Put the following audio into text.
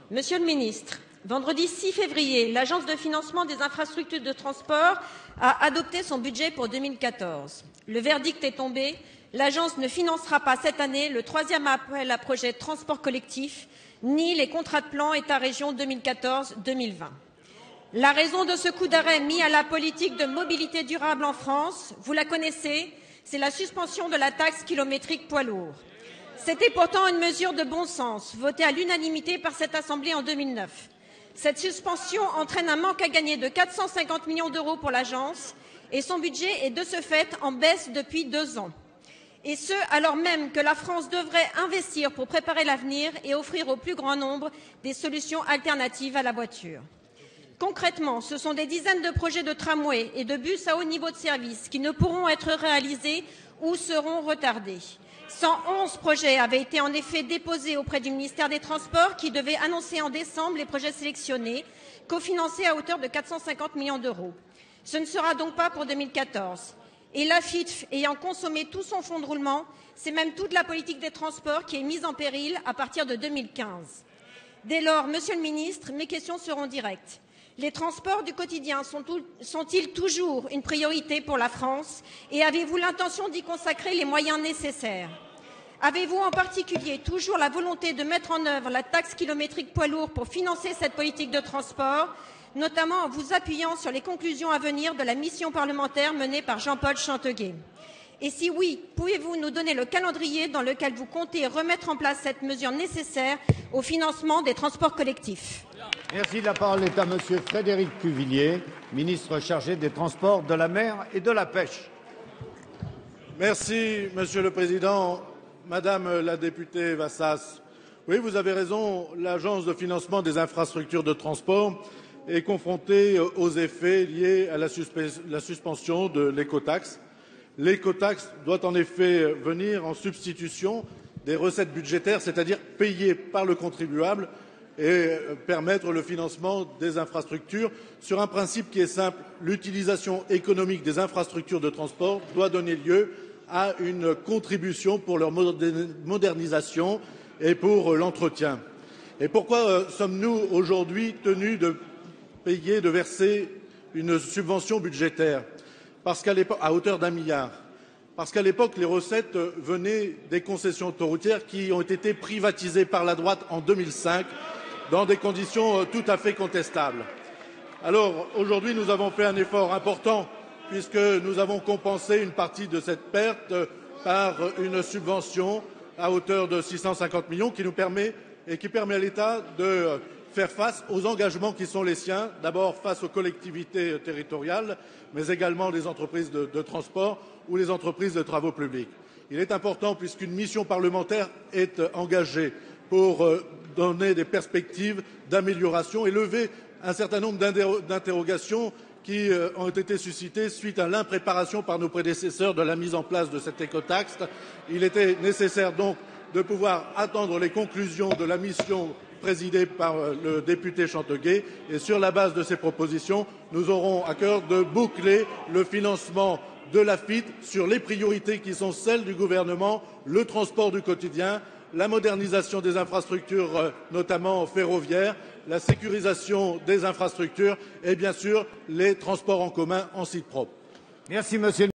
Monsieur le ministre, vendredi 6 février, l'Agence de financement des infrastructures de transport a adopté son budget pour 2014. Le verdict est tombé. L'agence ne financera pas cette année le 3e appel à projet de transport collectif, ni les contrats de plan État-région 2014-2020. La raison de ce coup d'arrêt mis à la politique de mobilité durable en France, vous la connaissez, c'est la suspension de la taxe kilométrique poids lourds. C'était pourtant une mesure de bon sens, votée à l'unanimité par cette Assemblée en 2009. Cette suspension entraîne un manque à gagner de 450 millions d'euros pour l'agence et son budget est de ce fait en baisse depuis 2 ans. Et ce, alors même que la France devrait investir pour préparer l'avenir et offrir au plus grand nombre des solutions alternatives à la voiture. Concrètement, ce sont des dizaines de projets de tramway et de bus à haut niveau de service qui ne pourront être réalisés ou seront retardés. 111 projets avaient été en effet déposés auprès du ministère des Transports qui devait annoncer en décembre les projets sélectionnés, cofinancés à hauteur de 450 millions d'euros. Ce ne sera donc pas pour 2014. Et l'AFITF ayant consommé tout son fonds de roulement, c'est même toute la politique des transports qui est mise en péril à partir de 2015. Dès lors, Monsieur le ministre, mes questions seront directes. Les transports du quotidien sont-ils toujours une priorité pour la France et avez-vous l'intention d'y consacrer les moyens nécessaires? Avez-vous en particulier toujours la volonté de mettre en œuvre la taxe kilométrique poids lourds pour financer cette politique de transport, notamment en vous appuyant sur les conclusions à venir de la mission parlementaire menée par Jean-Paul Chanteguet? Et si oui, pouvez-vous nous donner le calendrier dans lequel vous comptez remettre en place cette mesure nécessaire au financement des transports collectifs? Merci. La parole est à Monsieur Frédéric Cuvillier, ministre chargé des Transports, de la mer et de la pêche. Merci, Monsieur le Président. Madame la députée Vassas, oui, vous avez raison, l'Agence de financement des infrastructures de transport est confrontée aux effets liés à la suspension de l'écotaxe. L'écotaxe doit en effet venir en substitution des recettes budgétaires, c'est-à-dire payées par le contribuable, et permettre le financement des infrastructures sur un principe qui est simple. L'utilisation économique des infrastructures de transport doit donner lieu à une contribution pour leur modernisation et pour l'entretien. Et pourquoi sommes-nous aujourd'hui tenus de payer, de verser une subvention budgétaire? Parce qu'à l'époque, à hauteur d'1 milliard. Parce qu'à l'époque, les recettes venaient des concessions autoroutières qui ont été privatisées par la droite en 2005 dans des conditions tout à fait contestables. Alors aujourd'hui, nous avons fait un effort important puisque nous avons compensé une partie de cette perte par une subvention à hauteur de 650 millions qui permet à l'État de faire face aux engagements qui sont les siens, d'abord face aux collectivités territoriales, mais également les entreprises de transport ou les entreprises de travaux publics. Il est important, puisqu'une mission parlementaire est engagée pour donner des perspectives d'amélioration et lever un certain nombre d'interrogations qui ont été suscitées suite à l'impréparation par nos prédécesseurs de la mise en place de cette écotaxe. Il était nécessaire donc de pouvoir attendre les conclusions de la mission présidée par le député Chanteguet et sur la base de ces propositions, nous aurons à cœur de boucler le financement de l'AFITF sur les priorités qui sont celles du gouvernement, le transport du quotidien, la modernisation des infrastructures, notamment ferroviaires, la sécurisation des infrastructures et bien sûr les transports en commun en site propre. Merci, Monsieur.